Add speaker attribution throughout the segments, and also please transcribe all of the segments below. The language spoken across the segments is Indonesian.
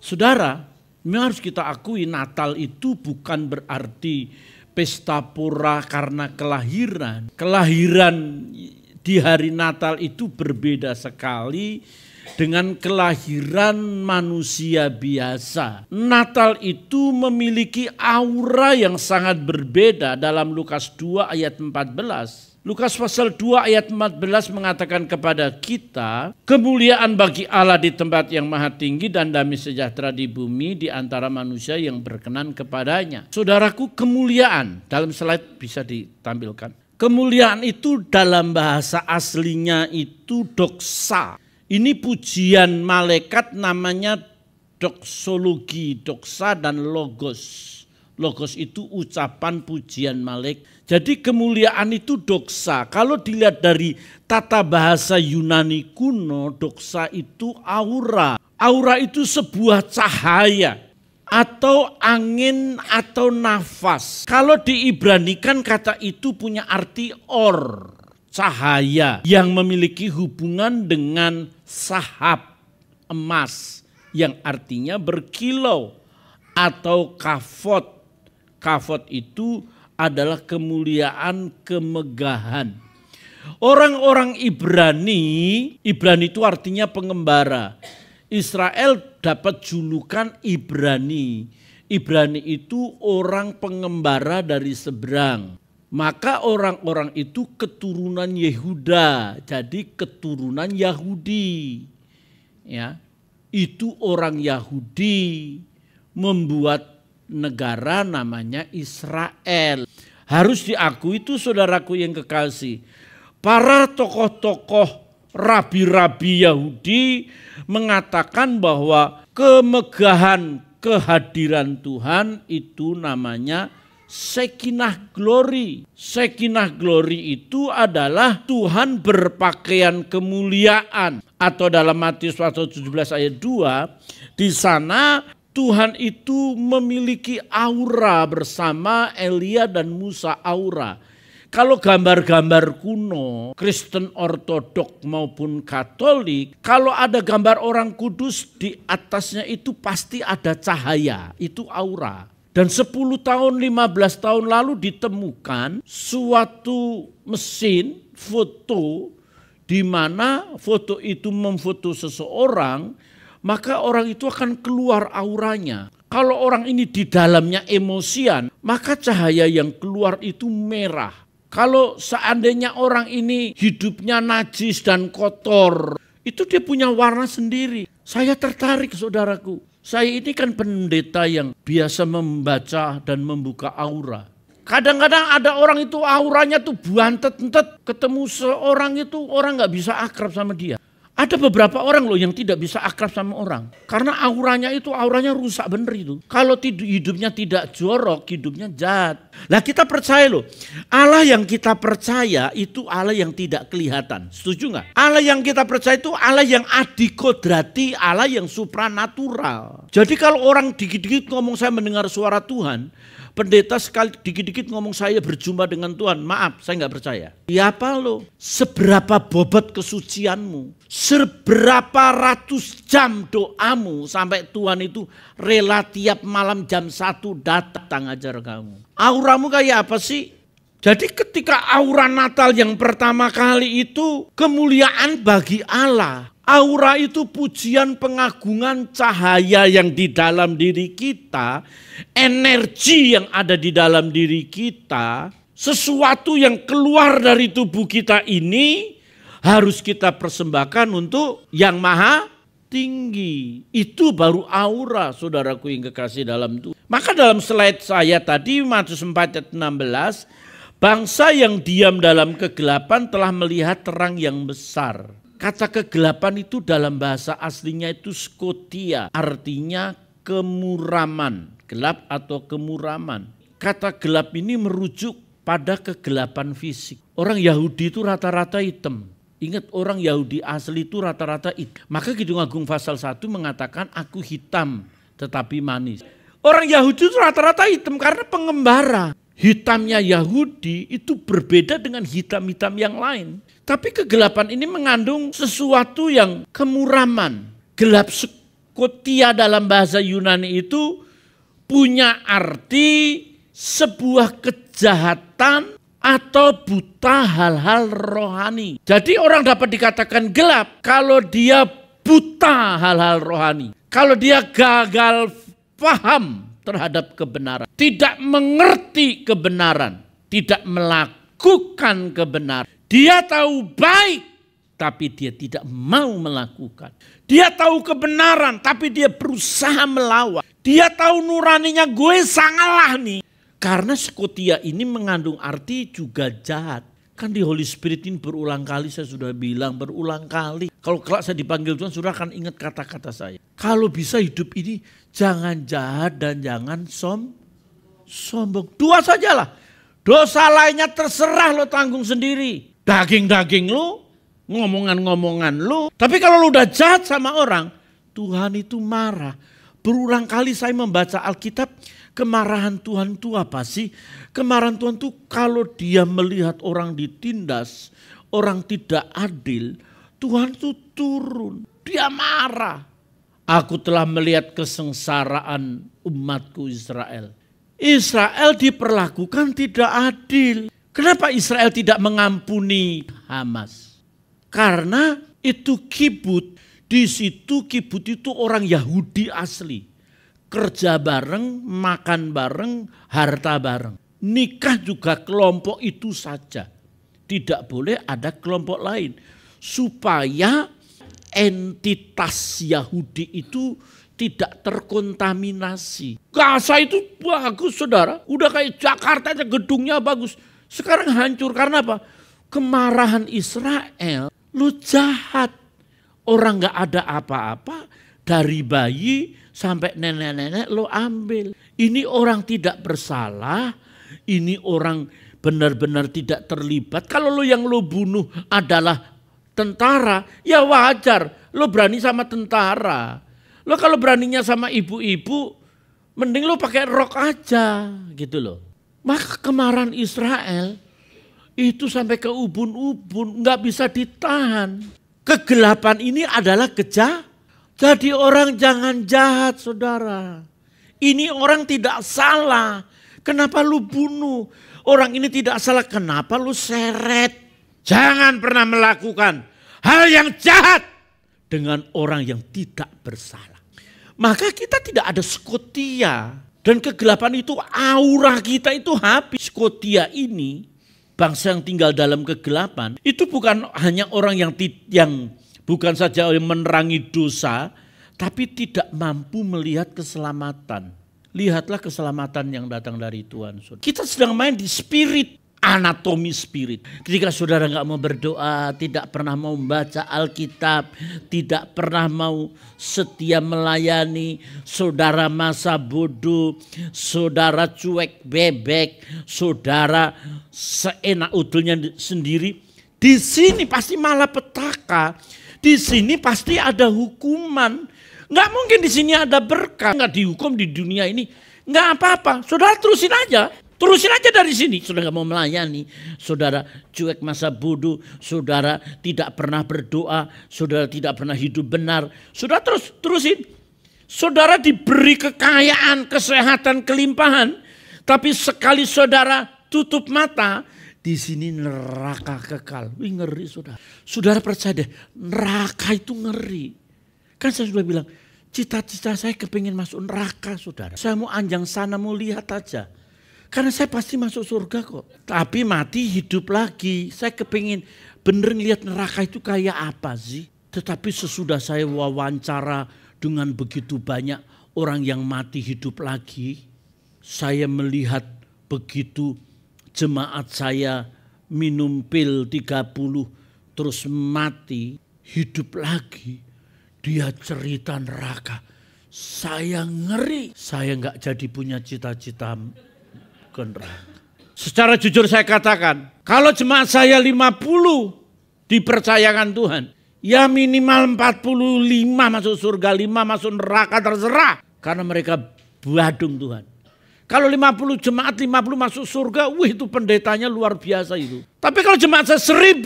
Speaker 1: Saudara, memang harus kita akui Natal itu bukan berarti pesta pora karena kelahiran. Kelahiran di hari Natal itu berbeda sekali dengan kelahiran manusia biasa. Natal itu memiliki aura yang sangat berbeda dalam Lukas 2 ayat 14. Lukas pasal 2 ayat 14 mengatakan kepada kita, kemuliaan bagi Allah di tempat yang maha tinggi dan damai sejahtera di bumi di antara manusia yang berkenan kepadanya. Saudaraku, kemuliaan, dalam slide bisa ditampilkan. Kemuliaan itu dalam bahasa aslinya itu doksa. Ini pujian malaikat namanya doksologi, doksa dan logos. Logos itu ucapan pujian malaikat. Jadi kemuliaan itu doksa. Kalau dilihat dari tata bahasa Yunani kuno, doksa itu aura. Aura itu sebuah cahaya atau angin atau nafas. Kalau diibranikan kata itu punya arti or, cahaya yang memiliki hubungan dengan sahab, emas, yang artinya berkilau, atau kafot. Kafot itu adalah kemuliaan, kemegahan. Orang-orang Ibrani itu artinya pengembara. Israel dapat julukan Ibrani. Ibrani itu orang pengembara dari seberang. Maka orang-orang itu keturunan Yehuda, jadi keturunan Yahudi. Ya, itu orang Yahudi membuat negara namanya Israel. Harus diakui itu saudaraku yang kekasih. Para tokoh-tokoh rabi-rabi Yahudi mengatakan bahwa kemegahan kehadiran Tuhan itu namanya Shekinah Glory. Shekinah Glory itu adalah Tuhan berpakaian kemuliaan. Atau dalam Matius pasal 17 ayat 2, di sana Tuhan itu memiliki aura bersama Elia dan Musa, aura. Kalau gambar-gambar kuno, Kristen Ortodok maupun Katolik, kalau ada gambar orang kudus di atasnya itu pasti ada cahaya, itu aura. Dan 10 tahun, 15 tahun lalu ditemukan suatu mesin foto di mana foto itu memfoto seseorang, maka orang itu akan keluar auranya. Kalau orang ini di dalamnya emosian, maka cahaya yang keluar itu merah. Kalau seandainya orang ini hidupnya najis dan kotor, itu dia punya warna sendiri. Saya tertarik saudaraku. Saya ini kan pendeta yang biasa membaca dan membuka aura. Kadang-kadang ada orang itu auranya tuh buantet-entet. Ketemu seorang itu orang gak bisa akrab sama dia. Ada beberapa orang loh yang tidak bisa akrab sama orang. Karena auranya rusak bener itu. Kalau hidupnya tidak jorok, hidupnya jahat. Lah kita percaya loh, Allah yang kita percaya itu Allah yang tidak kelihatan. Setuju gak? Allah yang kita percaya itu Allah yang adikodrati, Allah yang supranatural. Jadi kalau orang dikit-dikit ngomong saya mendengar suara Tuhan, pendeta sekali dikit-dikit ngomong saya berjumpa dengan Tuhan, maaf saya gak percaya. Ya apa lo? Seberapa bobot kesucianmu, seberapa ratus jam doamu sampai Tuhan itu rela tiap malam jam 1 datang ajar kamu. Auramu kayak apa sih? Jadi ketika aura Natal yang pertama kali itu kemuliaan bagi Allah. Aura itu pujian, pengagungan, cahaya yang di dalam diri kita, energi yang ada di dalam diri kita, sesuatu yang keluar dari tubuh kita ini harus kita persembahkan untuk yang maha tinggi. Itu baru aura, saudaraku yang kekasih dalam Tuhan. Maka dalam slide saya tadi Matius 4 ayat 16, bangsa yang diam dalam kegelapan telah melihat terang yang besar. Kata kegelapan itu dalam bahasa aslinya itu skotia, artinya kemuraman, gelap atau kemuraman. Kata gelap ini merujuk pada kegelapan fisik. Orang Yahudi itu rata-rata hitam. Ingat orang Yahudi asli itu rata-rata hitam. Maka Kidung Agung pasal 1 mengatakan aku hitam tetapi manis. Orang Yahudi itu rata-rata hitam karena pengembara. Hitamnya Yahudi itu berbeda dengan hitam-hitam yang lain. Tapi kegelapan ini mengandung sesuatu yang kemuraman. Gelap Kotia dalam bahasa Yunani itu punya arti sebuah kejahatan atau buta hal-hal rohani. Jadi orang dapat dikatakan gelap kalau dia buta hal-hal rohani. Kalau dia gagal paham terhadap kebenaran. Tidak mengerti kebenaran. Tidak melakukan kebenaran. Dia tahu baik tapi dia tidak mau melakukan. Dia tahu kebenaran tapi dia berusaha melawan. Dia tahu nuraninya gue salah nih. Karena skotia ini mengandung arti juga jahat. Kan di Holy Spirit ini berulang kali saya sudah bilang, berulang kali. Kalau kelak saya dipanggil Tuhan, saudara akan ingat kata-kata saya. Kalau bisa hidup ini jangan jahat dan jangan sombong. Dua sajalah. Dosa lainnya terserah lo tanggung sendiri. Daging-daging lo, ngomongan-ngomongan lo. Tapi kalau lo udah jahat sama orang, Tuhan itu marah. Berulang kali saya membaca Alkitab, kemarahan Tuhan itu apa sih? Kemarahan Tuhan itu kalau dia melihat orang ditindas, orang tidak adil, Tuhan itu turun. Dia marah. Aku telah melihat kesengsaraan umatku Israel. Israel diperlakukan tidak adil. Kenapa Israel tidak mengampuni Hamas? Karena itu kibut. Di situ kibut itu orang Yahudi asli. Kerja bareng, makan bareng, harta bareng. Nikah juga kelompok itu saja. Tidak boleh ada kelompok lain. Supaya entitas Yahudi itu tidak terkontaminasi. Gaza itu bagus saudara. Udah kayak Jakarta aja gedungnya bagus. Sekarang hancur karena apa? Kemarahan Israel. Lu jahat. Orang gak ada apa-apa. Dari bayi sampai nenek-nenek lo ambil. Ini orang tidak bersalah. Ini orang benar-benar tidak terlibat. Kalau lo yang lo bunuh adalah tentara, ya wajar. Lo berani sama tentara. Lo kalau beraninya sama ibu-ibu, mending lo pakai rok aja gitu loh. Maka kemarahan Israel itu sampai ke ubun-ubun, nggak bisa ditahan. Kegelapan ini adalah kejahatan. Jadi orang jangan jahat saudara. Ini orang tidak salah. Kenapa lu bunuh? Orang ini tidak salah. Kenapa lu seret? Jangan pernah melakukan hal yang jahat dengan orang yang tidak bersalah. Maka kita tidak ada skotia. Dan kegelapan itu aura kita itu habis. Skotia ini, bangsa yang tinggal dalam kegelapan, itu bukan hanya orang yang bukan saja yang menerangi dosa, tapi tidak mampu melihat keselamatan. Lihatlah keselamatan yang datang dari Tuhan. Kita sedang main di spirit, anatomi spirit. Ketika saudara nggak mau berdoa, tidak pernah mau membaca Alkitab, tidak pernah mau setia melayani, saudara masa bodoh, saudara cuek bebek, saudara seenak udulnya sendiri. Di sini pasti malapetaka. Di sini pasti ada hukuman. Nggak mungkin di sini ada berkah. Nggak dihukum di dunia ini. Nggak apa-apa. Saudara terusin aja. Terusin aja dari sini. Saudara nggak mau melayani. Saudara cuek masa bodoh. Saudara tidak pernah berdoa. Saudara tidak pernah hidup benar. Saudara terusin. Saudara diberi kekayaan, kesehatan, kelimpahan. Tapi sekali saudara tutup mata, di sini neraka kekal. Wih, ngeri saudara. Saudara percaya deh, neraka itu ngeri. Kan saya sudah bilang, cita-cita saya kepingin masuk neraka saudara. Saya mau anjang sana, mau lihat aja. Karena saya pasti masuk surga kok. Tapi mati hidup lagi. Saya kepingin bener lihat neraka itu kayak apa sih. Tetapi sesudah saya wawancara dengan begitu banyak orang yang mati hidup lagi. Saya melihat begitu jemaat saya minum pil 30 terus mati, hidup lagi. Dia cerita neraka. Saya ngeri. Saya nggak jadi punya cita-cita ke neraka. Secara jujur saya katakan, kalau jemaat saya 50 dipercayakan Tuhan, ya minimal 45 masuk surga, 5 masuk neraka terserah. Karena mereka badung Tuhan. Kalau 50 jemaat, 50 masuk surga, wih itu pendetanya luar biasa itu. Tapi kalau jemaat saya 1000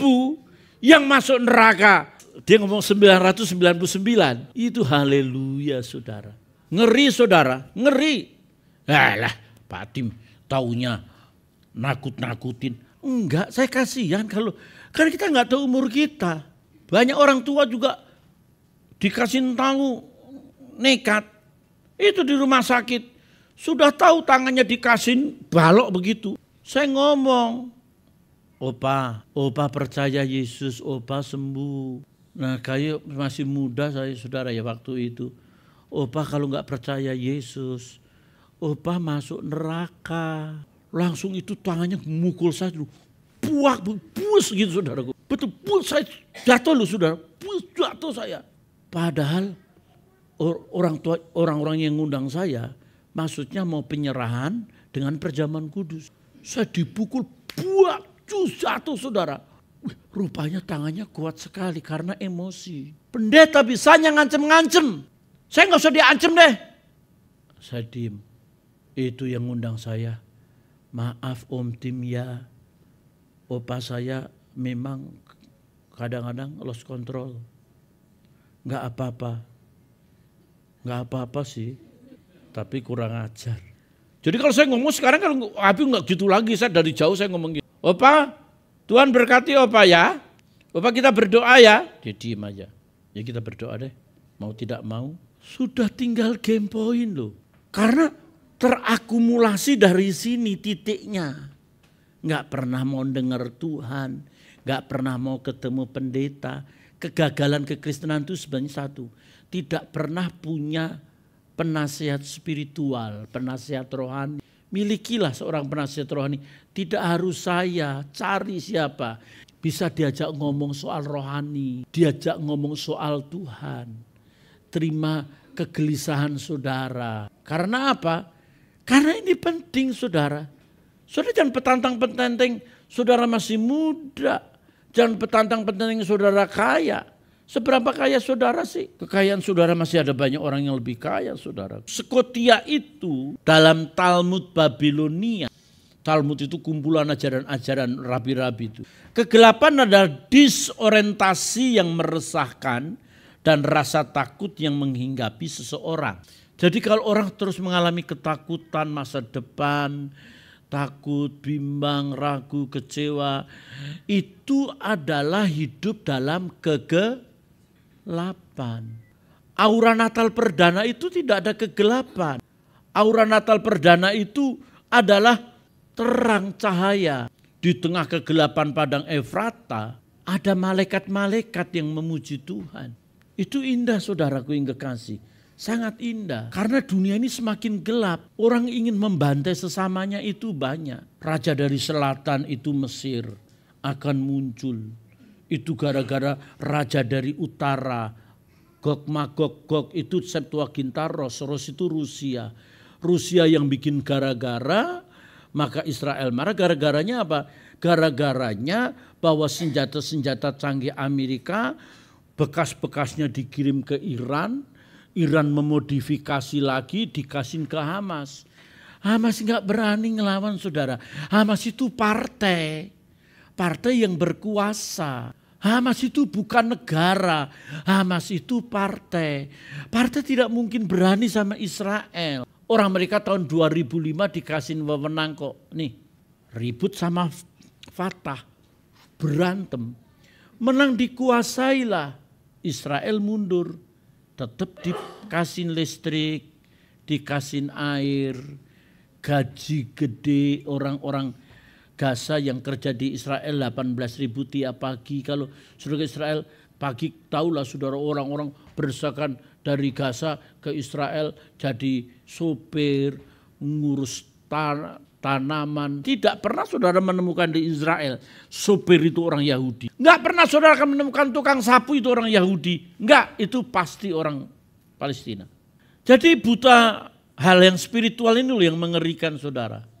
Speaker 1: yang masuk neraka Dia ngomong 999. Itu haleluya saudara. Ngeri saudara, ngeri. Alah Pak Tim taunya nakut-nakutin. Enggak, saya kasihan karena kita nggak tahu umur kita. Banyak orang tua juga dikasih tahu nekat. Itu di rumah sakit. Sudah tahu tangannya dikasih balok begitu. Saya ngomong, Opa percaya Yesus, Opa sembuh. Nah kayak masih muda saya saudara ya waktu itu. Opa kalau nggak percaya Yesus, Opa masuk neraka. Langsung itu tangannya mukul saya dulu. Puak, bus gitu saudaraku. Betul, bus saya jatuh loh saudara. Bus jatuh saya. Padahal orang-orang yang ngundang saya, maksudnya mau penyerahan dengan perjamuan kudus. Saya dipukul, buak, jatuh saudara. Wih, rupanya tangannya kuat sekali karena emosi. Pendeta bisanya ngancem-ngancem. Saya nggak usah diancem deh. Saya diem. Itu yang ngundang saya. Maaf Om Tim ya. Opa saya memang kadang-kadang lost control. Nggak apa-apa. Nggak apa-apa sih. Tapi kurang ajar. Jadi kalau saya ngomong sekarang kan Abi nggak gitu lagi. Saya dari jauh saya ngomong gitu. Opa, Tuhan berkati Opa ya. Opa kita berdoa ya. Dia diem aja. Ya kita berdoa deh. Mau tidak mau. Sudah tinggal game point loh. Karena terakumulasi dari sini titiknya. Nggak pernah mau dengar Tuhan. Nggak pernah mau ketemu pendeta. Kegagalan kekristenan itu sebenarnya satu. Tidak pernah punya penasihat spiritual, penasihat rohani. Milikilah seorang penasihat rohani. Tidak harus saya, cari siapa. Bisa diajak ngomong soal rohani. Diajak ngomong soal Tuhan. Terima kegelisahan saudara. Karena apa? Karena ini penting saudara. Saudara jangan petantang-petenteng saudara masih muda. Jangan petantang-petenteng saudara kaya. Seberapa kaya saudara sih? Kekayaan saudara masih ada banyak orang yang lebih kaya saudara. Scotia itu dalam Talmud Babilonia. Talmud itu kumpulan ajaran-ajaran rabi-rabi itu. Kegelapan adalah disorientasi yang meresahkan dan rasa takut yang menghinggapi seseorang. Jadi kalau orang terus mengalami ketakutan masa depan, takut, bimbang, ragu, kecewa, itu adalah hidup dalam kegelapan. Aura Natal perdana itu tidak ada kegelapan. Aura Natal perdana itu adalah terang cahaya. Di tengah kegelapan padang Efrata ada malaikat-malaikat yang memuji Tuhan. Itu indah saudaraku yang kekasih. Sangat indah. Karena dunia ini semakin gelap. Orang ingin membantai sesamanya itu banyak. Raja dari selatan itu Mesir akan muncul. Itu gara-gara raja dari utara. Gog Magog Gog itu Septuaginta Ros itu Rusia. Rusia yang bikin gara-gara, maka Israel marah. Gara-garanya apa? Gara-garanya bahwa senjata-senjata canggih Amerika bekas-bekasnya dikirim ke Iran. Iran memodifikasi lagi dikasih ke Hamas. Hamas nggak berani ngelawan saudara. Hamas itu partai. Partai yang berkuasa. Hamas itu bukan negara. Hamas itu partai. Partai tidak mungkin berani sama Israel. Orang mereka tahun 2005 dikasih wewenang kok. Nih ribut sama Fatah. Berantem. Menang dikuasailah. Israel mundur. Tetap dikasih listrik, dikasih air, gaji gede orang-orang Gaza yang kerja di Israel 18.000 tiap pagi. Kalau saudara Israel pagi tahulah saudara orang-orang berdesakan dari Gaza ke Israel jadi sopir, ngurus tanaman. Tidak pernah saudara menemukan di Israel sopir itu orang Yahudi. Enggak pernah saudara akan menemukan tukang sapu itu orang Yahudi. Enggak, itu pasti orang Palestina. Jadi buta hal yang spiritual ini yang mengerikan saudara.